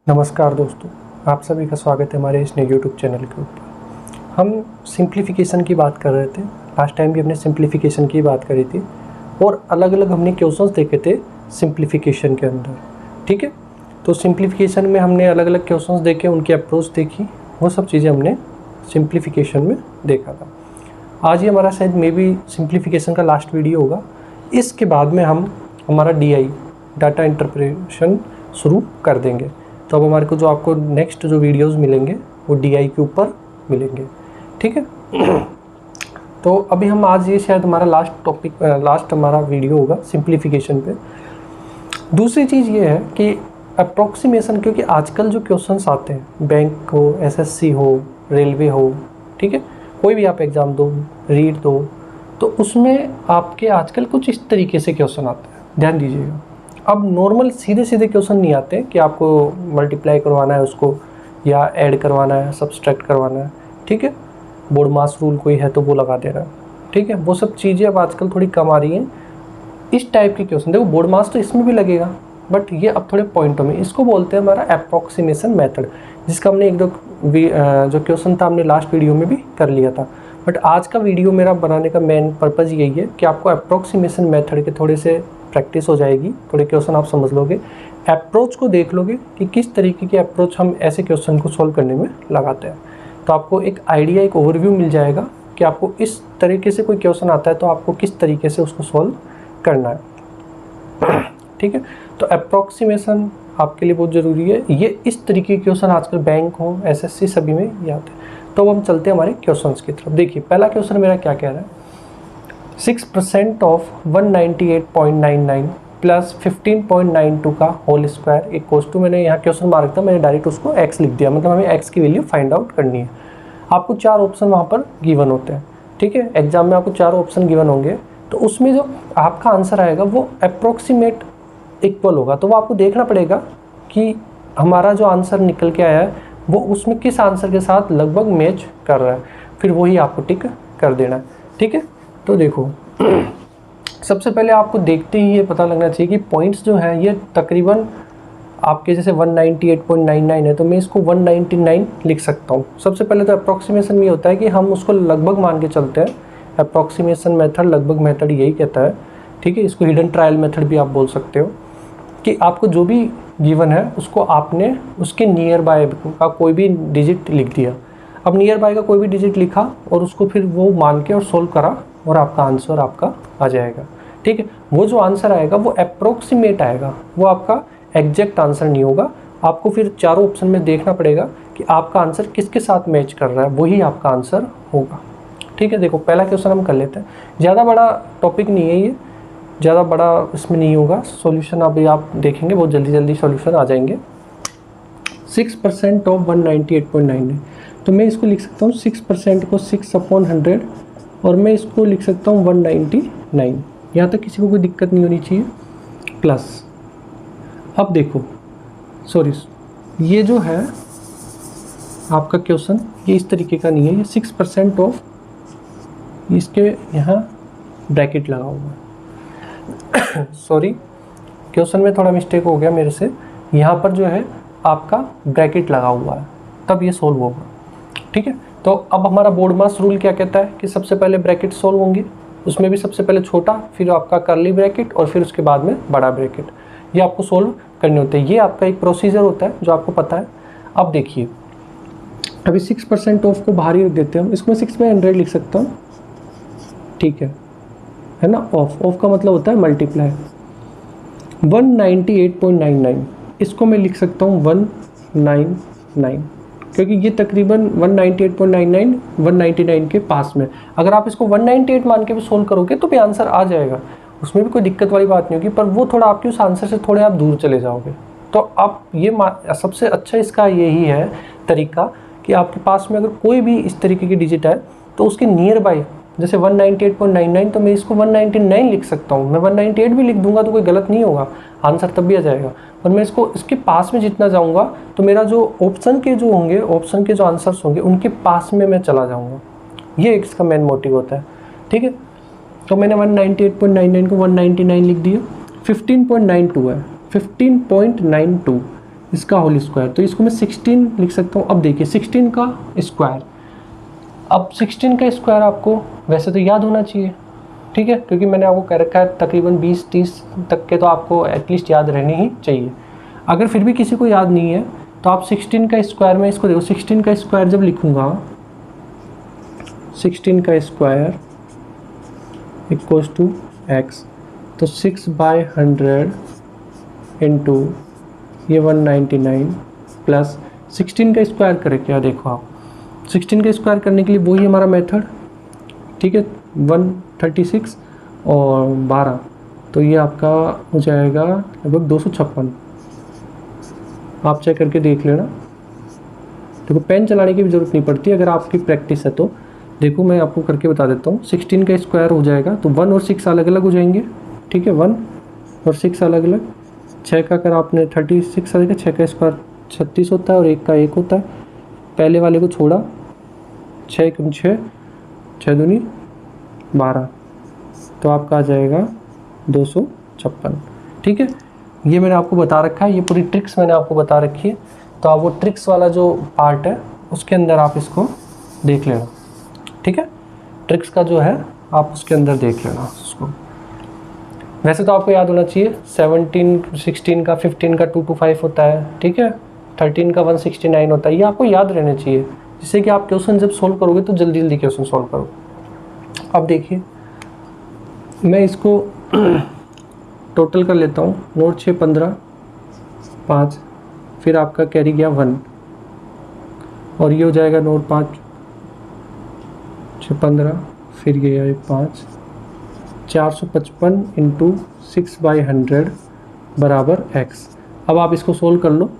नमस्कार दोस्तों, आप सभी का स्वागत है हमारे इस नए यूट्यूब चैनल के ऊपर। हम सिंप्लीफिकेशन की बात कर रहे थे। लास्ट टाइम भी हमने सिंप्लीफिकेशन की बात करी थी और अलग अलग हमने क्वेश्चंस देखे थे सिंप्लीफिकेशन के अंदर। ठीक है, तो सिंप्लीफिकेशन में हमने अलग अलग क्वेश्चंस देखे, उनकी अप्रोच देखी, वो सब चीज़ें हमने सिंप्लीफिकेशन में देखा था। आज ही हमारा शायद मे बी सिंप्लीफिकेशन का लास्ट वीडियो होगा। इसके बाद में हम हमारा DI डाटा इंटरप्रिटेशन शुरू कर देंगे। तो अब हमारे को जो आपको नेक्स्ट जो वीडियोस मिलेंगे वो DI के ऊपर मिलेंगे। ठीक है, तो अभी हम आज ये शायद हमारा लास्ट हमारा वीडियो होगा सिंप्लीफिकेशन पे। दूसरी चीज़ ये है कि अप्रोक्सीमेशन, क्योंकि आजकल जो क्वेश्चंस आते हैं, बैंक हो, SSC हो, रेलवे हो, ठीक है, कोई भी आप एग्ज़ाम दो, रीट दो, तो उसमें आपके आजकल कुछ इस तरीके से क्वेश्चन आते हैं। ध्यान दीजिएगा, अब नॉर्मल सीधे सीधे क्वेश्चन नहीं आते कि आपको मल्टीप्लाई करवाना है उसको, या ऐड करवाना है, सब्सट्रैक्ट करवाना है। ठीक है, बोर्ड मास रूल कोई है तो वो लगा देना है। ठीक है, वो सब चीज़ें अब आजकल थोड़ी कम आ रही हैं। इस टाइप की क्वेश्चन, देखो बोर्ड मास तो इसमें भी लगेगा, बट ये अब थोड़े पॉइंटों में। इसको बोलते हैं हमारा अप्रॉक्सीमेशन मेथड, जिसका हमने एक दो जो क्वेश्चन था हमने लास्ट वीडियो में भी कर लिया था। बट आज का वीडियो मेरा बनाने का मेन पर्पज़ यही है कि आपको अप्रॉक्सीमेशन मेथड के थोड़े से प्रैक्टिस हो जाएगी, थोड़े क्वेश्चन आप समझ लोगे, अप्रोच को देख लोगे कि किस तरीके की अप्रोच हम ऐसे क्वेश्चन को सॉल्व करने में लगाते हैं। तो आपको एक आइडिया, एक ओवरव्यू मिल जाएगा कि आपको इस तरीके से कोई क्वेश्चन आता है तो आपको किस तरीके से उसको सॉल्व करना है। ठीक है, तो अप्रॉक्सीमेशन आपके लिए बहुत ज़रूरी है। ये इस तरीके के क्वेश्चन आजकल बैंक हो, SSC सभी में ये आते हैं। तो हम चलते हैं हमारे क्वेश्चंस की तरफ। देखिए पहला क्वेश्चन मेरा क्या कह रहा है, 6% ऑफ 198.99 प्लस 15.92 का होल स्क्वायर इक्वल्स टू, मैंने यहाँ क्वेश्चन मार्क था, मैंने डायरेक्ट उसको x लिख दिया, मतलब हमें x की वैल्यू फाइंड आउट करनी है। आपको 4 ऑप्शन वहाँ पर गिवन होते हैं। ठीक है, एग्जाम में आपको 4 ऑप्शन गिवन होंगे, तो उसमें जो आपका आंसर आएगा वो अप्रोक्सीमेट इक्वल होगा। तो वो आपको देखना पड़ेगा कि हमारा जो आंसर निकल के आया है वो उसमें किस आंसर के साथ लगभग मैच कर रहा है, फिर वही आपको टिक कर देना है। ठीक है, तो देखो सबसे पहले आपको देखते ही ये पता लगना चाहिए कि पॉइंट्स जो हैं ये तकरीबन आपके जैसे 198.99 है, तो मैं इसको 199 लिख सकता हूँ। सबसे पहले तो अप्रॉक्सीमेशन में ये होता है कि हम उसको लगभग मान के चलते हैं। अप्रॉक्सीमेशन मेथड, लगभग मेथड यही कहता है। ठीक है, इसको हिडन ट्रायल मेथड भी आप बोल सकते हो, कि आपको जो भी गिवन है उसको आपने उसके नियर बाय का कोई भी डिजिट लिख दिया। अब नियर बाय का कोई भी डिजिट लिखा और उसको फिर वो मान के और सोल्व करा और आपका आंसर आपका आ जाएगा। ठीक है, वो जो आंसर आएगा वो अप्रोक्सीमेट आएगा, वो आपका एग्जैक्ट आंसर नहीं होगा। आपको फिर चारों ऑप्शन में देखना पड़ेगा कि आपका आंसर किसके साथ मैच कर रहा है, वही आपका आंसर होगा। ठीक है, देखो पहला क्वेश्चन हम कर लेते हैं। ज़्यादा बड़ा टॉपिक नहीं है ये, ज़्यादा बड़ा इसमें नहीं होगा। सॉल्यूशन अभी आप देखेंगे, बहुत जल्दी जल्दी सॉल्यूशन आ जाएंगे। 6% ऑफ 198.99, तो मैं इसको लिख सकता हूँ 6% को 6/100 और मैं इसको लिख सकता हूँ 199। यहाँ तक किसी को कोई दिक्कत नहीं होनी चाहिए। प्लस अब देखो, सॉरी, ये जो है आपका क्वेश्चन ये इस तरीके का नहीं है, ये 6% ऑफ, इसके यहाँ ब्रैकेट लगा हुआ है। सॉरी, क्वेश्चन में थोड़ा मिस्टेक हो गया मेरे से, यहाँ पर जो है आपका ब्रैकेट लगा हुआ है, तब ये सोल्व होगा। ठीक है, तो अब हमारा बोर्ड मास रूल क्या कहता है कि सबसे पहले ब्रैकेट सोल्व होंगे, उसमें भी सबसे पहले छोटा, फिर आपका कर्ली ब्रैकेट और फिर उसके बाद में बड़ा ब्रैकेट, ये आपको सोल्व करने होते हैं। ये आपका एक प्रोसीजर होता है जो आपको पता है। अब देखिए, अभी 6% ऑफ को बाहर ही रख देते हैं हम, इसमें 6 में 100 लिख सकता हूँ। ठीक है ना, ऑफ का मतलब होता है मल्टीप्लाई। 198.99 इसको मैं लिख सकता हूँ 199, क्योंकि ये तकरीबन 198.99 199 के पास में। अगर आप इसको 198 मान के भी सोल्व करोगे तो भी आंसर आ जाएगा, उसमें भी कोई दिक्कत वाली बात नहीं होगी, पर वो थोड़ा आपके उस आंसर से थोड़े आप दूर चले जाओगे। तो आप ये सबसे अच्छा इसका यही है तरीका कि आपके पास में अगर कोई भी इस तरीके की डिजिट है तो उसके नियर बाय, जैसे 198.99, तो मैं इसको 199 लिख सकता हूँ। मैं 198 भी लिख दूंगा तो कोई गलत नहीं होगा, आंसर तब भी आ जाएगा। और मैं इसको इसके पास में जितना जाऊँगा तो मेरा जो ऑप्शन के जो होंगे, ऑप्शन के जो आंसर्स होंगे उनके पास में मैं चला जाऊँगा। ये इसका मेन मोटिव होता है। ठीक है, तो मैंने 198.99 को 199 लिख दिया। 15.92 है, 15.92 इसका होल स्क्वायर, तो इसको मैं 16 लिख सकता हूँ। अब देखिए 16 का स्क्वायर, अब 16 का स्क्वायर आपको वैसे तो याद होना चाहिए, ठीक है, क्योंकि मैंने आपको कह रखा है तकरीबन 20-30 तक के तो आपको एटलीस्ट याद रहने ही चाहिए। अगर फिर भी किसी को याद नहीं है तो आप 16 का स्क्वायर में इसको देखो, 16 का स्क्वायर जब लिखूँगा, 16 का स्क्वायर इक्वल्स टू एक्स, तो 6/100 इंटू ये 199 प्लस 16 का स्क्वायर करें क्या, देखो आप 16 का स्क्वायर करने के लिए वही हमारा मेथड, ठीक है, 136 और 12, तो ये आपका हो जाएगा लगभग 256। आप चेक करके देख लेना। देखो पेन चलाने की भी ज़रूरत नहीं पड़ती अगर आपकी प्रैक्टिस है तो। देखो मैं आपको करके बता देता हूँ। 16 का स्क्वायर हो जाएगा तो 1 और 6 अलग अलग हो जाएंगे, ठीक है, 1 और 6 अलग अलग। 6 का अगर आपने 36 आएगा, 6 का स्क्वायर 36 होता है और 1 का 1 होता है। पहले वाले को छोड़ा, 6 कम 6, 6 दूनी 12, तो आपका आ जाएगा 256, ठीक है। ये मैंने आपको बता रखा है, ये पूरी ट्रिक्स मैंने आपको बता रखी है, तो आप वो ट्रिक्स वाला जो पार्ट है उसके अंदर आप इसको देख लेना, ठीक है। ट्रिक्स का जो है आप उसके अंदर देख लेना उसको। वैसे तो आपको याद होना चाहिए 17, 16 का 15 का 225 होता है, ठीक है, 13 का 169 होता है, ये आपको याद रहने चाहिए, जिससे कि आप क्वेश्चन जब सोल्व करोगे तो जल्दी जल्दी क्वेश्चन सोल्व करो। अब देखिए मैं इसको टोटल कर लेता हूँ। नोट 6 15 5, फिर आपका कैरी गया 1, और ये हो जाएगा नोट 5 6 15, फिर गया ये 5, 455 इंटू 6/100 बराबर x। अब आप इसको सोल्व कर लो,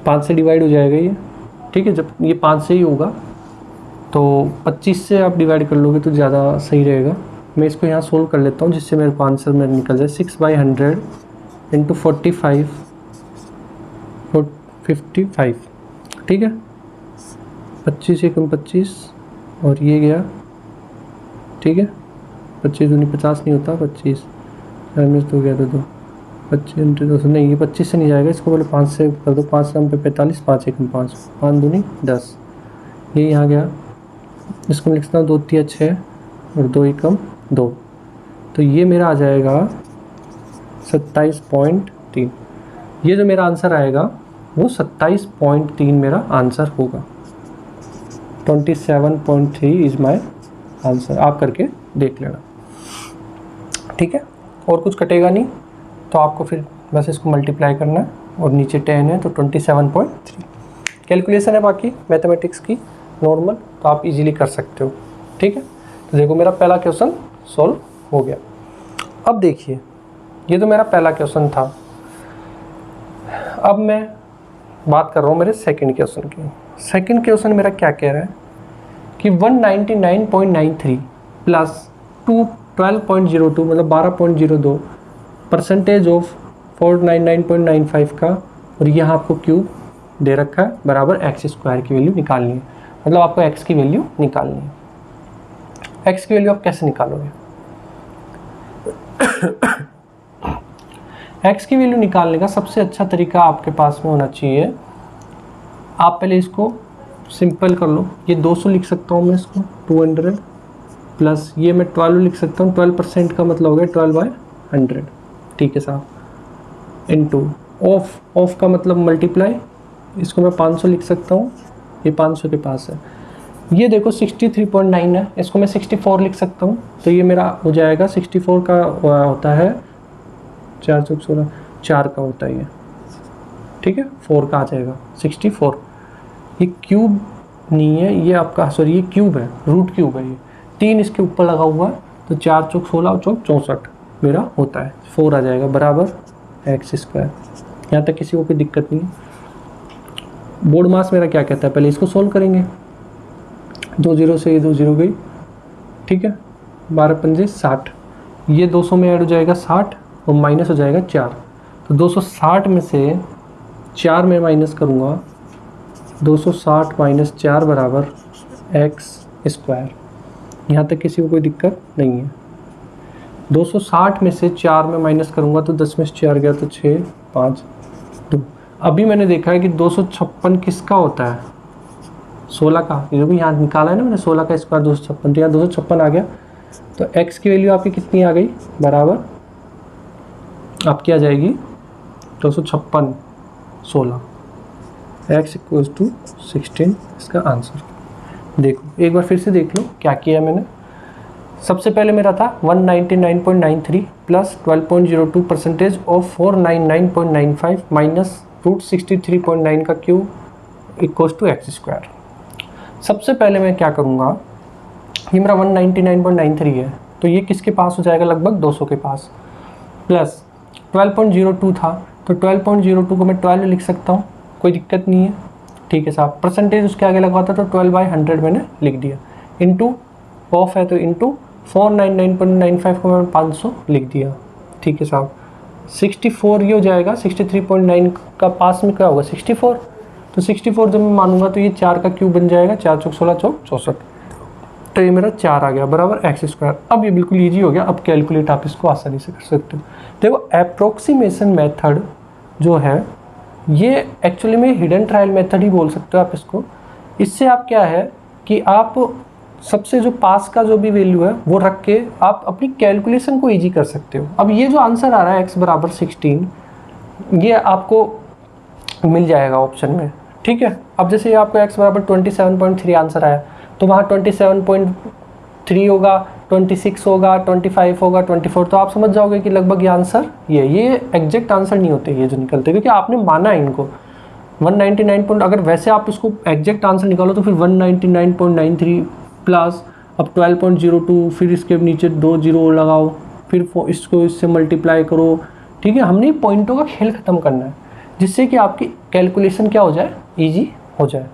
5 से डिवाइड हो जाएगा ये, ठीक है। जब ये 5 से ही होगा तो 25 से आप डिवाइड कर लोगे तो ज़्यादा सही रहेगा। मैं इसको यहाँ सोल्व कर लेता हूँ जिससे मेरे को आंसर में निकल जाए 6/100 इंटू 45, ठीक है, 25 एकम 25 और ये गया, ठीक है, 25 दूनी 50 नहीं होता, 25 तो गया तो 25 इंटू 200 नहीं, ये 25 से नहीं जाएगा, इसको पहले 5 से कर दो, 5 से 45, 5 एकम 5, 5 दूनी 10, ये यहाँ गया, इसको लिखता हूँ 2 3 6 और 2 एकम 2, तो ये मेरा आ जाएगा 27.3। ये जो मेरा आंसर आएगा वो 27.3 मेरा आंसर होगा। 27.3 इज माय आंसर। आप करके देख लेना, ठीक है। और कुछ कटेगा नहीं तो आपको फिर बस इसको मल्टीप्लाई करना है और नीचे 10 है तो 27.3 कैलकुलेशन है बाकी मैथमेटिक्स की नॉर्मल, तो आप इजीली कर सकते हो, ठीक है। तो देखो मेरा पहला क्वेश्चन सॉल्व हो गया। अब देखिए ये तो मेरा पहला क्वेश्चन था। अब मैं बात कर रहा हूँ मेरे सेकंड क्वेश्चन की। सेकंड क्वेश्चन मेरा क्या कह रहा है कि 199.93 प्लस 12.02 मतलब 12.02 परसेंटेज ऑफ 499.95 का, और यहाँ आपको क्यूब दे रखा है बराबर एक्स स्क्वायर की वैल्यू निकालनी है। मतलब आपको एक्स की वैल्यू निकालनी है। एक्स की वैल्यू आप कैसे निकालोगे? एक्स की वैल्यू निकालने का सबसे अच्छा तरीका आपके पास में होना चाहिए। आप पहले इसको सिंपल कर लो। ये 200 लिख सकता हूँ मैं इसको, 200 प्लस ये मैं 12 लिख सकता हूँ। 12% का मतलब हो गया 12/100, ठीक है साहब, इनटू ऑफ का मतलब मल्टीप्लाई, इसको मैं 500 लिख सकता हूँ, ये 500 के पास है। ये देखो 63.9 है, इसको मैं 64 लिख सकता हूँ, तो ये मेरा हो जाएगा 64 का होता है 4 चौक 16, 4 का होता है ये, ठीक है, 4 का आ जाएगा 64। ये क्यूब नहीं है, ये आपका सॉरी ये क्यूब है, रूट क्यूब है, ये 3 इसके ऊपर लगा हुआ है, तो 4 चौक 16 और चौक 64 मेरा होता है, 4 आ जाएगा बराबर एक्स स्क्वायर। यहाँ तक किसी को कोई दिक्कत नहीं है। बोर्ड मास मेरा क्या कहता है, पहले इसको सोल्व करेंगे। 2 0 से ये 2 0 गई, ठीक है, 12 पंजे 60, ये 200 में ऐड हो जाएगा 60 और माइनस हो जाएगा 4, तो 260 में से 4 में माइनस करूँगा, 260 माइनस 4 बराबर एक्स स्क्वायर। यहाँ तक किसी को कोई दिक्कत नहीं है। 260 में से 4 में माइनस करूँगा तो 10 में से 4 गया तो 6 5 2, अभी मैंने देखा है कि 256 किसका होता है, 16 का। ये भी यहाँ निकाला है ना मैंने, 16 का स्क्वायर 256, तो यहाँ 256 आ गया। तो x की वैल्यू आपकी कितनी आ गई, बराबर आपकी आ जाएगी 256 16, x = 16 इसका आंसर। देखो एक बार फिर से देख लो क्या किया मैंने। सबसे पहले मेरा था 199.93 प्लस 12.02% ऑफ 499.95 माइनस √63.9 का क्यूब = x²। सबसे पहले मैं क्या करूँगा, ये मेरा 199.93 है, तो ये किसके पास हो जाएगा, लगभग 200 के पास। प्लस 12.02 था, तो 12.02 को मैं 12 लिख सकता हूँ, कोई दिक्कत नहीं है, ठीक है साहब। परसेंटेज उसके आगे लगवाता तो 12/100 मैंने लिख दिया, इंटू ऑफ है तो इंटू 499.95 को मैं 500 लिख दिया, ठीक है साहब। 64 ये हो जाएगा, 63.9 का पास में क्या होगा 64, तो 64 जब मैं मानूंगा तो ये 4 का क्यूब बन जाएगा, 4 चौक 16 चौक 64, तो ये मेरा 4 आ गया बराबर x²। अब ये बिल्कुल ईजी हो गया, अब कैलकुलेट आप इसको आसानी से कर सकते हो। देखो अप्रोक्सीमेशन मेथड जो है ये एक्चुअली में हिडन ट्रायल मेथड ही बोल सकते हो आप इसको। इससे आप क्या है कि आप सबसे जो पास का जो भी वैल्यू है वो रख के आप अपनी कैलकुलेशन को ईजी कर सकते हो। अब ये जो आंसर आ रहा है x = 16, ये आपको मिल जाएगा ऑप्शन में, ठीक है। अब जैसे आपको x = 27.3 आंसर आया, तो वहाँ 27.3 होगा, 26 होगा, 25 होगा, 24, तो आप समझ जाओगे कि लगभग ये आंसर ये एग्जैक्ट आंसर नहीं होते ये जो निकलते, क्योंकि आपने माना है इनको 199 अगर वैसे आप इसको एग्जैक्ट आंसर निकालो तो फिर 199.93 प्लस अब 12.02, फिर इसके नीचे 2 0 लगाओ, फिर इसको इससे मल्टीप्लाई करो, ठीक है। हमने पॉइंटों का खेल ख़त्म करना है जिससे कि आपकी कैलकुलेशन क्या हो जाए, ईजी हो जाए।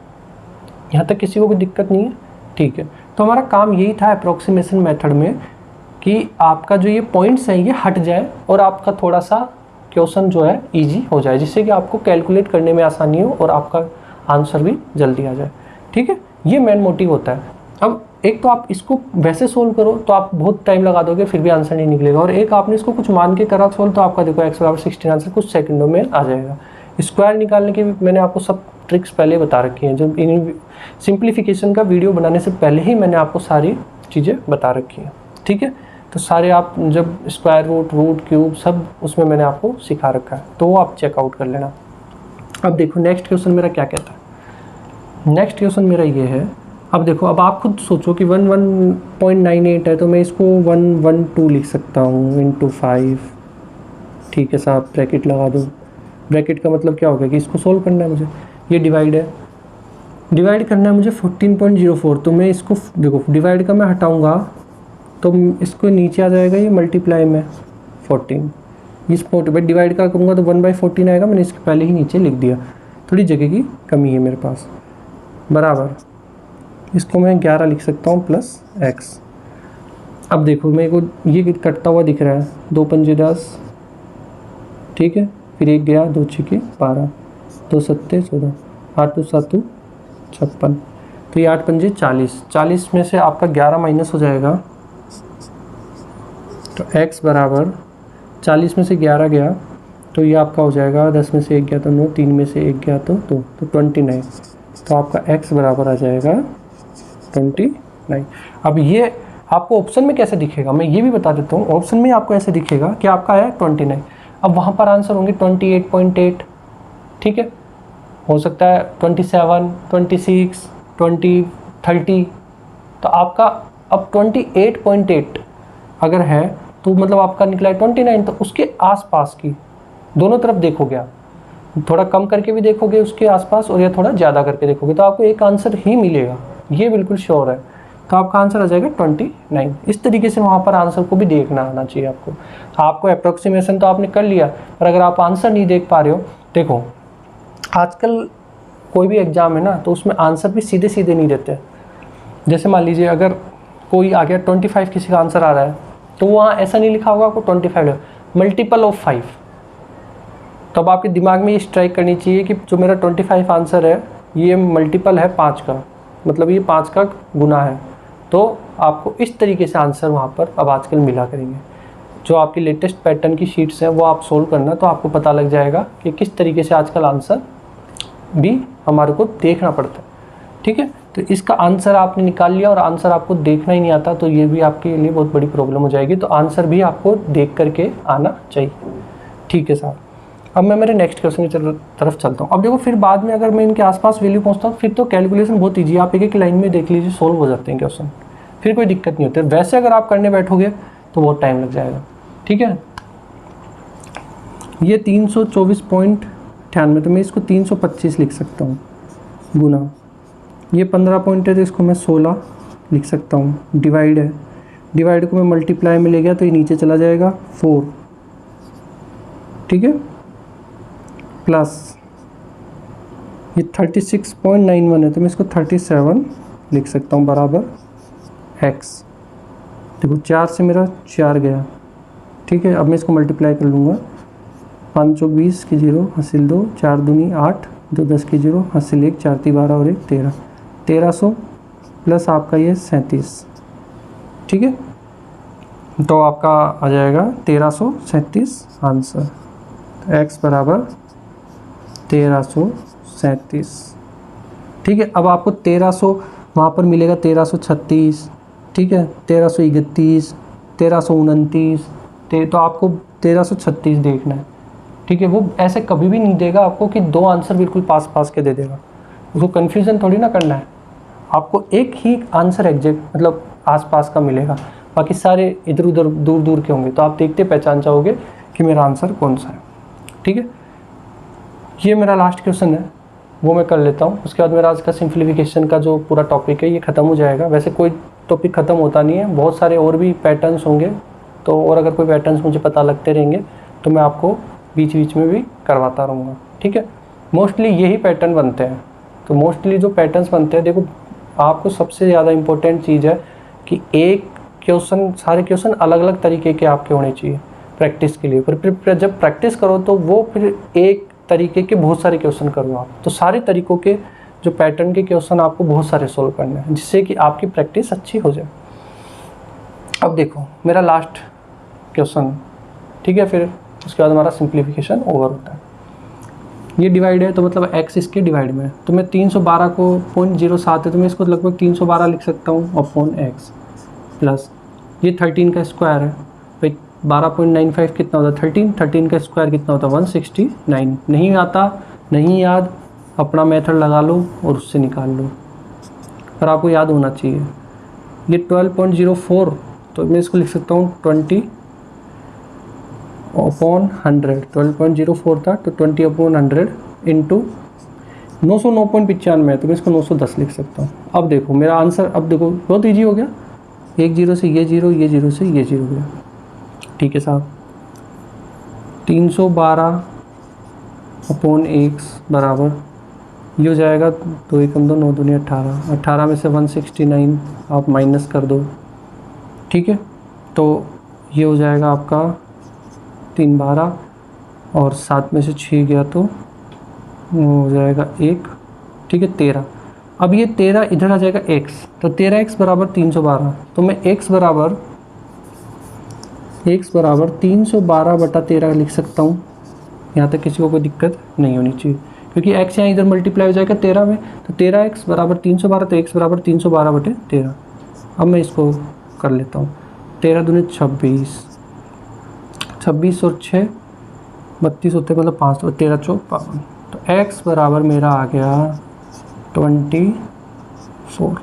यहाँ तक किसी को कोई दिक्कत नहीं है, ठीक है। तो हमारा काम यही था अप्रोक्सीमेशन मेथड में कि आपका जो ये पॉइंट्स हैं ये हट जाए और आपका थोड़ा सा क्वेश्चन जो है इजी हो जाए, जिससे कि आपको कैलकुलेट करने में आसानी हो और आपका आंसर भी जल्दी आ जाए, ठीक है। ये मेन मोटिव होता है। अब एक तो आप इसको वैसे सोल्व करो तो आप बहुत टाइम लगा दोगे फिर भी आंसर नहीं निकलेगा, और एक आपने इसको कुछ मान के करा सोल्व तो आपका देखो x = 16 आंसर कुछ सेकंडों में आ जाएगा। स्क्वायर निकालने की मैंने आपको सब ट्रिक्स पहले बता रखी हैं, जब इन सिंप्लीफिकेशन का वीडियो बनाने से पहले ही मैंने आपको सारी चीज़ें बता रखी हैं, ठीक है। तो सारे आप जब स्क्वायर रूट क्यूब सब उसमें मैंने आपको सिखा रखा है, तो वो आप चेकआउट कर लेना। अब देखो नेक्स्ट क्वेश्चन मेरा क्या कहता है। नेक्स्ट क्वेश्चन मेरा ये है, अब देखो अब आप खुद सोचो कि 11.98 है तो मैं इसको 112 लिख सकता हूँ इंटू 5, ठीक है साहब, ब्रैकेट लगा दो। ब्रैकेट का मतलब क्या होगा कि इसको सोल्व करना है मुझे, ये डिवाइड है, डिवाइड करना है मुझे 14.04, तो मैं इसको देखो डिवाइड का मैं हटाऊंगा तो इसको नीचे आ जाएगा ये मल्टीप्लाई में 14, इस डिवाइड का करूँगा तो 1/14 आएगा, मैंने इसके पहले ही नीचे लिख दिया, थोड़ी जगह की कमी है मेरे पास, बराबर इसको मैं 11 लिख सकता हूँ प्लस x। अब देखो मेरे को ये कटता हुआ दिख रहा है, 2 पंजे 10, ठीक है, फिर 1 गया, 2 छक्के 12, 2 सत्ते 14, 8 2 7 56, तो ये 8 पंजे 40, 40 में से आपका 11 माइनस हो जाएगा, तो x बराबर 40 में से 11 गया तो ये आपका हो जाएगा 10 में से 1 गया तो 9, 3 में से 1 गया तो 2, तो 29, तो आपका x बराबर आ जाएगा 29। अब ये आपको ऑप्शन में कैसे दिखेगा मैं ये भी बता देता हूँ। ऑप्शन में आपको ऐसे दिखेगा कि आपका है 29, अब वहाँ पर आंसर होंगे 28.8, ठीक है, हो सकता है 27, 26, 20, 30, तो आपका अब 28.8 अगर है तो मतलब आपका निकला है 29, तो उसके आसपास की दोनों तरफ देखोगे आप, थोड़ा कम करके भी देखोगे उसके आसपास और या थोड़ा ज़्यादा करके देखोगे तो आपको एक आंसर ही मिलेगा, ये बिल्कुल श्योर है। तो आपका आंसर आ जाएगा 29। इस तरीके से वहाँ पर आंसर को भी देखना आना चाहिए आपको। आपको अप्रोक्सीमेशन तो आपने कर लिया, पर अगर आप आंसर नहीं देख पा रहे हो, देखो आजकल कोई भी एग्ज़ाम है ना तो उसमें आंसर भी सीधे सीधे नहीं देते। जैसे मान लीजिए अगर कोई आ गया 25 किसी का आंसर आ रहा है तो वहाँ ऐसा नहीं लिखा होगा आपको 25 मल्टीपल ऑफ 5, तब आपके दिमाग में ये स्ट्राइक करनी चाहिए कि जो मेरा 25 आंसर है ये मल्टीपल है 5 का, मतलब ये 5 का गुना है। तो आपको इस तरीके से आंसर वहाँ पर अब आजकल मिला करेंगे। जो आपकी लेटेस्ट पैटर्न की शीट्स हैं वो आप सोल्व करना, तो आपको पता लग जाएगा कि किस तरीके से आजकल आंसर भी हमारे को देखना पड़ता है। ठीक है, तो इसका आंसर आपने निकाल लिया और आंसर आपको देखना ही नहीं आता तो ये भी आपके लिए बहुत बड़ी प्रॉब्लम हो जाएगी। तो आंसर भी आपको देख करके आना चाहिए। ठीक है साहब, अब मैं मेरे नेक्स्ट क्वेश्चन की तरफ चलता हूँ। अब देखो फिर बाद में अगर मैं इनके आसपास वैल्यू पहुँचता हूँ फिर तो कैलकुलेशन बहुत ईजी है, आप एक एक लाइन में देख लीजिए सोल्व हो जाते हैं क्वेश्चन, फिर कोई दिक्कत नहीं होती। वैसे अगर आप करने बैठोगे तो बहुत टाइम लग जाएगा। ठीक है, ये 324.98 तो मैं इसको 325 लिख सकता हूँ गुना, ये 15 पॉइंट है तो इसको मैं 16 लिख सकता हूँ, डिवाइड है, डिवाइड को मैं मल्टीप्लाई में ले गया तो ये नीचे चला जाएगा 4। ठीक है, प्लस ये 36.91 है तो मैं इसको 37 लिख सकता हूँ बराबर x। देखो 4 से मेरा 4 गया। ठीक है, अब मैं इसको मल्टीप्लाई कर लूँगा, 5 चौक 20 की 0 हासिल 2, 4 दूनी 8, 2 10 की 0 हासिल 1, 4 ती 12 और 1 13, 1300 प्लस आपका ये 37। ठीक है, तो आपका आ जाएगा 1337 आंसर। x बराबर 1337। ठीक है, अब आपको 1300 वहाँ पर मिलेगा 1336, ठीक है, 1331, 1329, तो आपको 1336 देखना है। ठीक है, वो ऐसे कभी भी नहीं देगा आपको कि दो आंसर बिल्कुल पास पास के दे देगा, उसको कन्फ्यूज़न थोड़ी ना करना है। आपको एक ही आंसर एग्जैक्ट मतलब आस पास का मिलेगा, बाकी सारे इधर उधर दूर दूर के होंगे, तो आप देखते पहचान जाओगे कि मेरा आंसर कौन सा है। ठीक है, ये मेरा लास्ट क्वेश्चन है, वो मैं कर लेता हूँ। उसके बाद मेरा आज का सिंप्लीफिकेशन का जो पूरा टॉपिक है ये ख़त्म हो जाएगा। वैसे कोई टॉपिक ख़त्म होता नहीं है, बहुत सारे और भी पैटर्न्स होंगे, तो और अगर कोई पैटर्न्स मुझे पता लगते रहेंगे तो मैं आपको बीच बीच में भी करवाता रहूँगा। ठीक है, मोस्टली यही पैटर्न बनते हैं। तो मोस्टली जो पैटर्न्स बनते हैं, देखो आपको सबसे ज़्यादा इम्पोर्टेंट चीज़ है कि एक क्वेश्चन, सारे क्वेश्चन अलग अलग तरीके के आपके होने चाहिए प्रैक्टिस के लिए। फिर जब प्रैक्टिस करो तो वो फिर एक तरीके के बहुत सारे क्वेश्चन करो आप, तो सारे तरीक़ों के जो पैटर्न के क्वेश्चन आपको बहुत सारे सोल्व करने हैं, जिससे कि आपकी प्रैक्टिस अच्छी हो जाए। अब देखो मेरा लास्ट क्वेश्चन, ठीक है, फिर उसके बाद हमारा सिंप्लीफिकेशन ओवर होता है। ये डिवाइड है तो मतलब x इसके डिवाइड में है, तो मैं 312 को 0.07 है तो मैं इसको लगभग 312 लिख सकता हूँ अपॉन x, प्लस ये 13 का स्क्वायर है भाई, 12.95 कितना होता है 13, 13 का स्क्वायर कितना होता है 169। नहीं आता, नहीं याद, अपना मेथड लगा लो और उससे निकाल लो, पर आपको याद होना चाहिए। ये 12.04 तो मैं इसको लिख सकता हूँ 20 अपॉन 100, 12.04 था तो 20 अपॉन 100 इंटू 909.95 है तो मैं इसको 910 लिख सकता हूँ। अब देखो मेरा आंसर, अब देखो बहुत ईजी हो गया, एक जीरो से ये जीरो, ये जीरो से ये जीरो गया। ठीक है साहब, 312 अपॉन x बराबर ये हो जाएगा 2 एकम 2 9 दूनी 18, 18 में से 169 आप माइनस कर दो। ठीक है, तो ये हो जाएगा आपका 312 और 7 में से 6 गया तो हो जाएगा 1। ठीक है, 13। अब ये 13 इधर आ जाएगा x, तो 13x बराबर 312, तो मैं x बराबर 312 बटा 13 लिख सकता हूँ। यहाँ तक किसी को कोई दिक्कत नहीं होनी चाहिए, क्योंकि x यहाँ इधर मल्टीप्लाई हो जाएगा 13 में, तो 13x बराबर 312, तो x बराबर 312 बटे 13। अब मैं इसको कर लेता हूँ, 13 दूनी 26, 26 और 6 32 होते हैं, मतलब 5 और 13 चौक 52, तो x बराबर मेरा आ गया 24।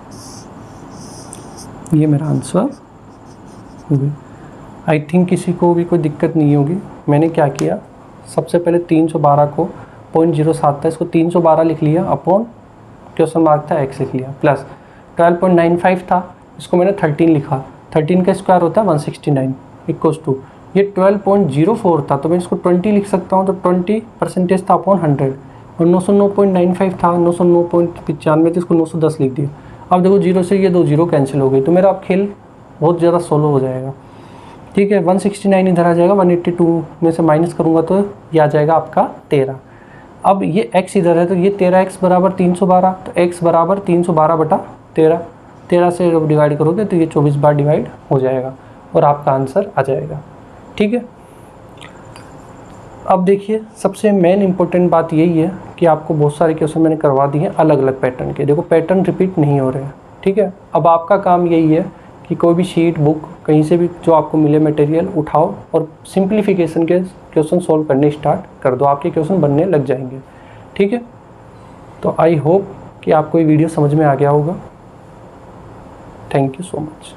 ये मेरा आंसर हो गया। आई थिंक किसी को भी कोई दिक्कत नहीं होगी। मैंने क्या किया, सबसे पहले 312 को 0.07 था, इसको 312 लिख लिया, अपॉन क्वेश्चन मार्क था x लिख लिया, प्लस 12.95 था, इसको मैंने 13 लिखा, 13 का स्क्वायर होता है 169 इक्वल्स टू ये 12.04 था तो मैं इसको 20 लिख सकता हूँ, तो 20% था अपॉन 100, और 909.95 था 909.95 तो इसको 910 लिख दिया। अब देखो जीरो से ये दो जीरो कैंसिल हो गई, तो मेरा अब खेल बहुत ज़्यादा सोलो हो जाएगा। ठीक है, 169 इधर आ जाएगा, 182 में से माइनस करूँगा तो ये आ जाएगा आपका 13। अब ये x इधर है तो ये 13x बराबर 312, तो x बराबर 312 बटा 13, 13 से जब डिवाइड करोगे तो ये 24 बार डिवाइड हो जाएगा और आपका आंसर आ जाएगा। ठीक है। अब देखिए सबसे मेन इम्पोर्टेंट बात यही है कि आपको बहुत सारे क्वेश्चन मैंने करवा दिए हैं अलग अलग पैटर्न के। देखो पैटर्न रिपीट नहीं हो रहे हैं, ठीक है। अब आपका काम यही है कि कोई भी शीट बुक कहीं से भी जो आपको मिले मटेरियल उठाओ और सिंप्लीफिकेशन के क्वेश्चन सॉल्व करने स्टार्ट कर दो, आपके क्वेश्चन बनने लग जाएंगे, ठीक है। तो आई होप कि आपको ये वीडियो समझ में आ गया होगा। Thank you so much.